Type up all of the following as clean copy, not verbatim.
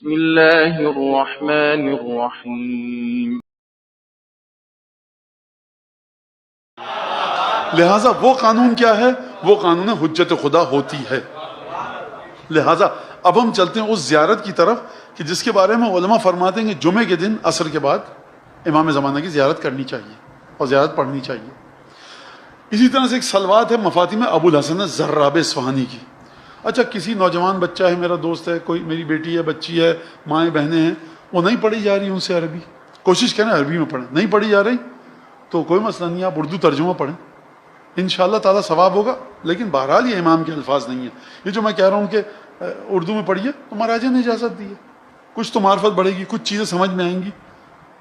بسم اللہ الرحمن الرحیم. لہٰذا وہ قانون کیا ہے؟ وہ قانون حجت خدا ہوتی ہے. لہٰذا اب ہم چلتے ہیں اس زیارت کی طرف کہ جس کے بارے میں علماء فرماتے ہیں کہ جمعے کے دن عصر کے بعد امام زمانہ کی زیارت کرنی چاہیے اور زیارت پڑھنی چاہیے. اسی طرح سے ایک صلوات ہے مفاتیح ابو الحسن زراب اصفہانی کی. اچھا کسی نوجوان بچہ ہے، میرا دوست ہے، کوئی میری بیٹی ہے، بچی ہے، مائیں بہنیں ہیں، وہ نہیں پڑھی جا رہی ان سے عربی، کوشش کریں عربی میں پڑھیں. نہیں پڑھی جا رہی تو کوئی مسئلہ نہیں، آپ اردو ترجمہ پڑھیں، انشاءاللہ تعالیٰ ثواب ہوگا. لیکن بہرحال یہ امام کے الفاظ نہیں ہیں. یہ جو میں کہہ رہا ہوں کہ اردو میں پڑھیے تو مہاراجہ نے اجازت دی ہے. کچھ تو معرفت بڑھے گی، کچھ چیزیں سمجھ میں آئیں گی،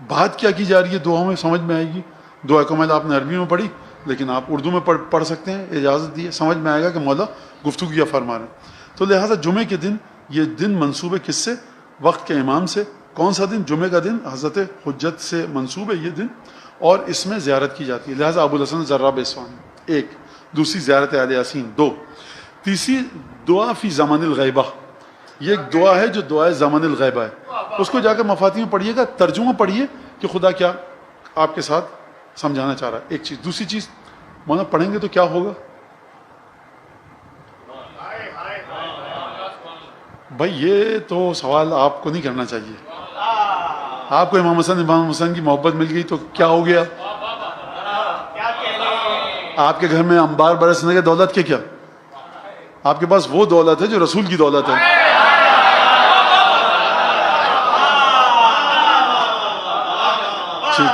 بات کیا کی جا رہی ہے دعاؤں میں سمجھ میں آئے گی. دعا کمل آپ نے عربی میں پڑھی لیکن آپ اردو میں پڑھ سکتے ہیں، اجازت دی ہے، سمجھ میں آئے گا کہ مولا گفتگو کیا فرما رہے ہیں. تو لہٰذا جمعے کے دن یہ دن منسوب ہے کس سے؟ وقت کے امام سے. کون سا دن؟ جمعے کا دن حضرت حجت سے منسوب ہے یہ دن، اور اس میں زیارت کی جاتی ہے. لہٰذا ابو الحسن زراب اصفہانی ایک، دوسری زیارت اہل یاسین دو، تیسری دعا فی زمان الغیبہ. یہ ایک دعا ہے جو دعائے زمان الغیبہ ہے، اس کو جا کر مفاتیح میں پڑھیے گا، ترجمہ پڑھیے کہ خدا کیا آپ کے ساتھ سمجھانا چاہ رہا ہے. ایک چیز. دوسری چیز مولانا پڑھیں گے تو کیا ہوگا؟ بھائی یہ تو سوال آپ کو نہیں کرنا چاہیے. آپ کو امام حسن کی محبت مل گئی تو کیا ہو گیا؟ آپ کے گھر میں انبار برسنے کے دولت کے کیا؟ آپ کے پاس وہ دولت ہے جو رسول کی دولت ہے.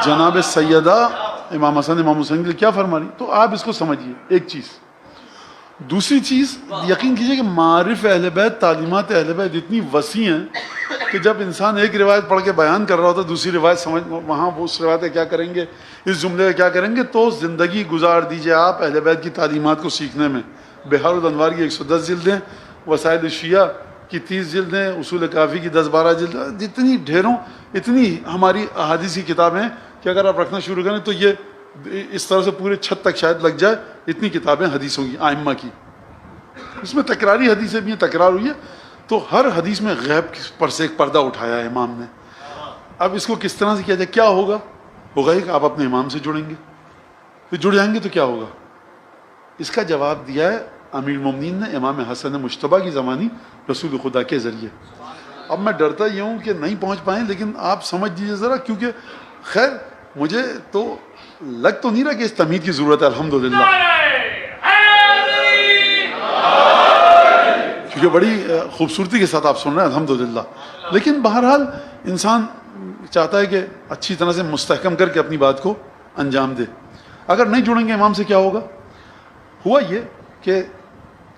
جناب سیدہ امام حسن امام حسین کے لیے کیا فرما رہی؟ تو آپ اس کو سمجھیے. ایک چیز. دوسری چیز یقین کیجئے کہ معارف اہل بیت، تعلیمات اہل بیت اتنی وسیع ہیں کہ جب انسان ایک روایت پڑھ کے بیان کر رہا ہوتا ہے، دوسری روایت سمجھ وہاں وہ اس روایت کیا کریں گے، اس جملے کا کیا کریں گے، تو زندگی گزار دیجئے آپ اہل بیت کی تعلیمات کو سیکھنے میں. بہار الانوار کی 110 جلدیں، وسائل الشیعہ کی 30 جلدیں، اصول کافی کی 10-12 جلدیں، جتنی ڈھیروں اتنی ہماری احادیث کی کتابیں ہیں کہ اگر آپ رکھنا شروع کریں تو یہ اس طرح سے پورے چھت تک شاید لگ جائے. اتنی کتابیں حدیثوں کی ائمہ کی، اس میں تکراری حدیثیں بھی ہیں، تکرار ہوئی ہے. تو ہر حدیث میں غیب پر سے ایک پردہ اٹھایا ہے امام نے. اب اس کو کس طرح سے کیا جائے؟ کیا ہوگا؟ ہوگا ہی کہ آپ اپنے امام سے جڑیں گے. پھر جڑ جائیں گے تو کیا ہوگا؟ اس کا جواب دیا ہے امیر المومنین نے امام حسن مجتبیٰ کی زمانی رسول خدا کے ذریعے. اب میں ڈرتا یہ ہوں کہ نہیں پہنچ پائیں، لیکن آپ سمجھ دیجیے ذرا، کیونکہ خیر مجھے تو لگ تو نہیں رہا کہ اس تمہید کی ضرورت ہے الحمدللہ، کیونکہ بڑی خوبصورتی کے ساتھ آپ سن رہے ہیں الحمدللہ. لیکن بہرحال انسان چاہتا ہے کہ اچھی طرح سے مستحکم کر کے اپنی بات کو انجام دے. اگر نہیں جڑیں گے امام سے کیا ہوگا؟ ہوا یہ کہ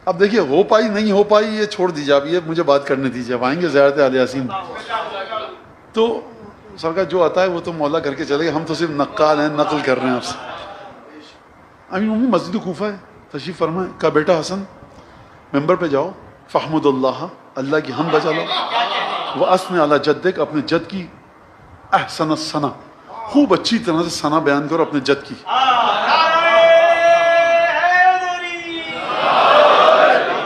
اب دیکھیے ہو پائی نہیں ہو پائی یہ چھوڑ دیجیے، اب یہ مجھے بات کرنے دیجیے. اب آئیں گے زیارت اہل یاسین تو سرکار جو آتا ہے وہ تو مولا کر کے چلے گا، ہم تو صرف نقال ہیں، نقل کر رہے ہیں آپ سے. امیر مومنین مسجد کوفہ ہے، تشریف فرمائیں. کہا بیٹا حسن ممبر پہ جاؤ، فحمد اللہ، اللہ کی حمد بجا لو، وَأَثْنِ عَلَى جَدِّكَ، اپنے جد کی احسن الثنا، خوب اچھی طرح سے ثنا بیان کرو اپنے جد کی.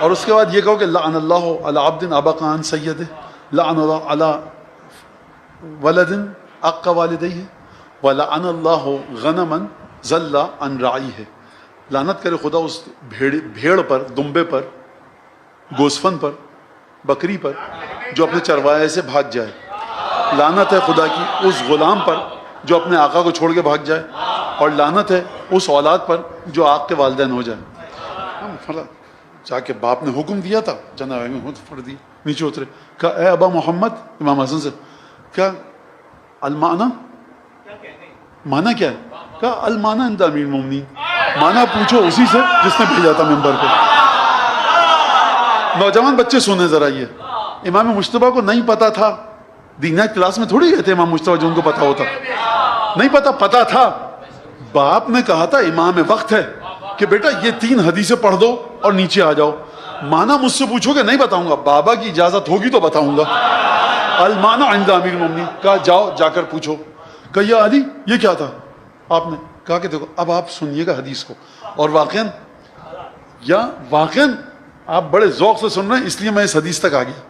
اور اس کے بعد یہ کہو کہ لعن اللہ علی عبد ابق عن سیدہ، لعن اللہ علی ولد اق والدیہ، ولعن اللہ غنما ضل عن رعیہ. لعنت کرے خدا اس بھیڑ پر، دمبے پر، گوسفند پر، بکری پر جو اپنے چروائے سے بھاگ جائے. لعنت ہے خدا کی اس غلام پر جو اپنے آقا کو چھوڑ کے بھاگ جائے، اور لعنت ہے اس اولاد پر جو آق کے والدین ہو جائے. جا کے باپ نے حکم دیا تھا، جناب پڑھ دی، نیچے اترے. کہا اے ابا محمد، امام حسن سے، کیا المعنی معنی کیا ہے؟ کہا المعنی عند امیر المومنین، معنی پوچھو اسی سے جس نے بھیجا تھا ممبر پہ. نوجوان بچے سنیں ذرا، یہ امام مجتبیٰ کو نہیں پتا تھا. دینیات کلاس میں تھوڑی گئے تھے امام مجتبیٰ جو ان کو پتا ہوتا، نہیں پتا، پتا تھا. باپ نے کہا تھا امام وقت ہے کہ بیٹا یہ 3 حدیثیں پڑھ دو اور نیچے آ جاؤ. معنی مجھ سے پوچھو کہ نہیں بتاؤں گا، بابا کی اجازت ہوگی تو بتاؤں گا. المعنی عند امیر المومنین. کہا جاؤ جا کر پوچھو. کہ یا علی یہ کیا تھا؟ آپ نے کہا کہ دیکھو اب آپ سنیے گا حدیث کو، اور واقعاً آپ بڑے ذوق سے سن رہے ہیں اس لیے میں اس حدیث تک آ گیا.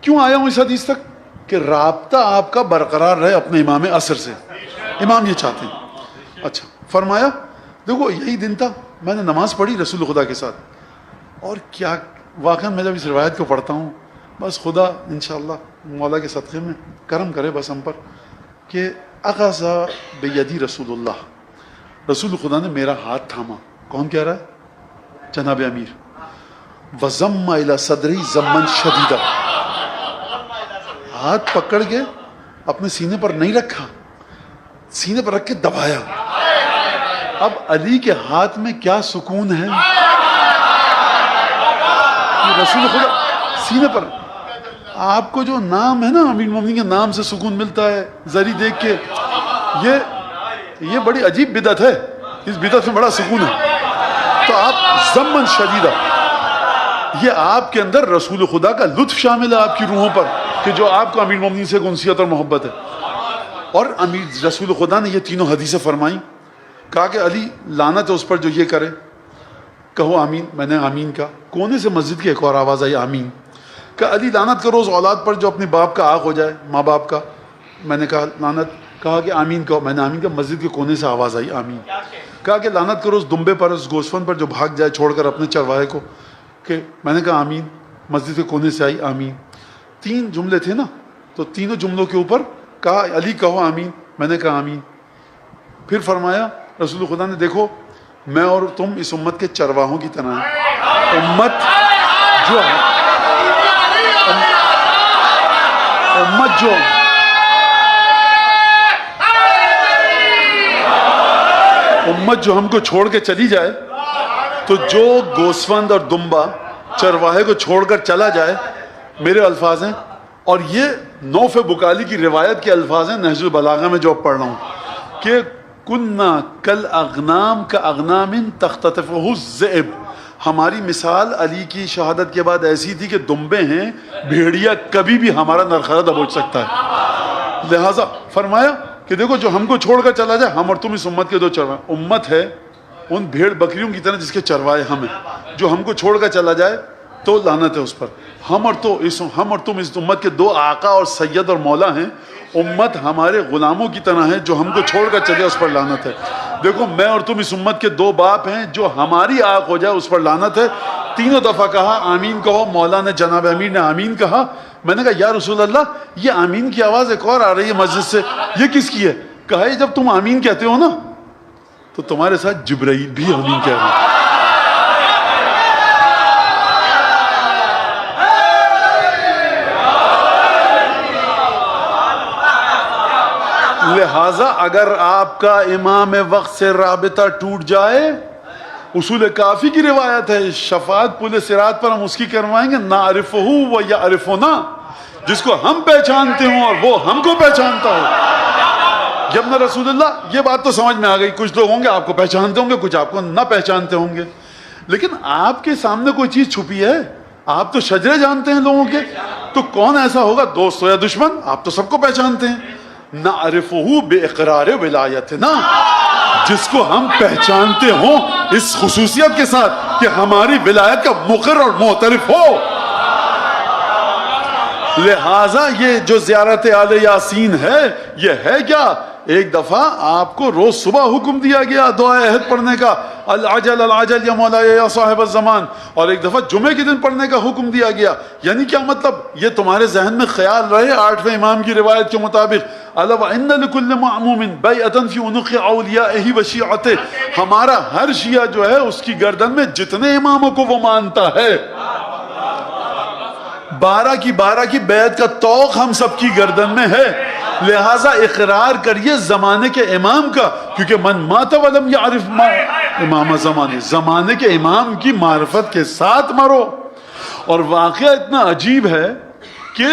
کیوں آیا ہوں اس حدیث تک؟ کہ رابطہ آپ کا برقرار رہے اپنے امام عصر سے. امام یہ چاہتے ہیں. اچھا فرمایا دیکھو یہی دن تھا میں نے نماز پڑھی رسول خدا کے ساتھ, اور کیا واقعا میں جب اس روایت کو پڑھتا ہوں بس خدا انشاءاللہ مولا کے صدقے میں کرم کرے بس ہم پر, کہ اخذ بیدی رسول اللہ, رسول خدا نے میرا ہاتھ تھاما. کون کہہ رہا ہے؟ جناب امیر. وضم الی صدری ضما شدیدا, ہاتھ پکڑ کے اپنے سینے پر نہیں رکھا, سینے پر رکھ کے دبایا. اب علی کے ہاتھ میں کیا سکون ہے, رسول خدا سینے پر. آپ کو جو نام ہے نا امیر المومنین کے نام سے سکون ملتا ہے زری دیکھ کے, یہ بڑی عجیب بدعت ہے, اس بدعت میں بڑا سکون ہے. تو آپ ضمن شدیدہ, یہ آپ کے اندر رسول خدا کا لطف شامل ہے آپ کی روحوں پر, کہ جو آپ کو امیر المومنین سے انسیت اور محبت ہے. اور امیر رسول خدا نے یہ تینوں حدیثیں فرمائیں, کہا کہ علی لعنت ہے اس پر جو یہ کرے, کہو آمین. میں نے آمین کہا. کونے سے مسجد کی ایک اور آواز آئی آمین. کہ علی لعنت کرو اس اولاد پر جو اپنے باپ کا آگ ہو جائے, ماں باپ کا. میں نے کہا لعنت, کہا کہ آمین کہو. میں نے آمین کہا. مسجد کے کونے سے آواز آئی آمین. کہا کہ لعنت کرو اس دمبے پر, اس گوسفند پر جو بھاگ جائے چھوڑ کر اپنے چرواہے کو, کہ میں نے کہا آمین. مسجد کے کونے سے آئی آمین. 3 جملے تھے نا, تو تینوں جملوں کے اوپر کہا علی کہو آمین. میں نے کہا آمین. پھر فرمایا رسول خدا نے دیکھو میں اور تم اس امت کے چرواہوں کی طرح ہیں. امت جو ہم کو چھوڑ کے چلی جائے, تو جو گوسفند اور دمبا چرواہے کو چھوڑ کر چلا جائے, میرے الفاظ ہیں, اور یہ نوف بکالی کی روایت کے الفاظ ہیں نہج البلاغہ میں جو اب پڑھ رہا ہوں, کہ کننا کل اغنام کا اغنام تختطفہ الذئب. ہماری مثال علی کی شہادت کے بعد ایسی تھی کہ دمبے ہیں, بھیڑیا کبھی بھی ہمارا نرخرہ دبوچ سکتا ہے. لہٰذا فرمایا کہ دیکھو جو ہم کو چھوڑ کر چلا جائے, ہم اور تم اس امت کے 2 چروائے. امت ہے ان بھیڑ بکریوں کی طرح جس کے چروائے ہم ہیں. جو ہم کو چھوڑ کر چلا جائے تو لعنت ہے اس پر. ہم اور تم اس امت کے 2 آقا اور سید اور مولا ہیں. امت ہمارے غلاموں کی طرح ہے, جو ہم کو چھوڑ کر چلے اس پر لعنت ہے. دیکھو میں اور تم اس امت کے 2 باپ ہیں, جو ہماری آنکھ ہو جائے اس پر لعنت ہے. 3 دفعہ کہا آمین کہو. مولا نے جناب امیر نے آمین کہا. میں نے کہا یا رسول اللہ یہ آمین کی آواز ایک اور آ رہی ہے مسجد سے, یہ کس کی ہے؟ کہا یہ جب تم آمین کہتے ہو نا تو تمہارے ساتھ جبرائیل بھی آمین کہہ رہے ہیں. لہٰذا اگر آپ کا امام وقت سے رابطہ ٹوٹ جائے, اصول کافی کی روایت ہے, شفاعت پل صراط پر ہم اس کی کروائیں گے نعرفہ و یعرفنا, جس کو ہم پہچانتے ہوں اور وہ ہم کو پہچانتا ہو. جب نہ رسول اللہ, یہ بات تو سمجھ میں آ گئی, کچھ لوگ ہوں گے آپ کو پہچانتے ہوں گے, کچھ آپ کو نہ پہچانتے ہوں گے, لیکن آپ کے سامنے کوئی چیز چھپی ہے. آپ تو شجرے جانتے ہیں لوگوں کے, تو کون ایسا ہوگا دوست ہو یا دشمن, آپ تو سب کو پہچانتے ہیں. نعرفہ باقرار ولایتنا, جس کو ہم پہچانتے ہوں اس خصوصیت کے ساتھ کہ ہماری ولایت کا مقر اور معترف ہو. لہٰذا یہ جو زیارت آل یاسین ہے, یہ ہے کیا؟ ایک دفعہ آپ کو روز صبح حکم دیا گیا دعائے عہد پڑھنے کا, العجل العجل یا مولا یا صاحب الزمان, اور ایک دفعہ جمعے کے دن پڑھنے کا حکم دیا گیا. یعنی کیا مطلب؟ یہ تمہارے ذہن میں خیال رہے 8ویں امام کی روایت کے مطابق, الا وان لکل معموم بیعۃ فی عنق اولیائہ و شیعتہ, ہمارا ہر شیعہ جو ہے اس کی گردن میں جتنے اماموں کو وہ مانتا ہے, 12 کی بیعت کا طوق ہم سب کی گردن میں ہے. لہٰذا اقرار کریے زمانے کے امام کا, کیونکہ من مات ولم یعرف امام زمانے کے امام کی معرفت کے ساتھ مرو. اور واقعہ اتنا عجیب ہے کہ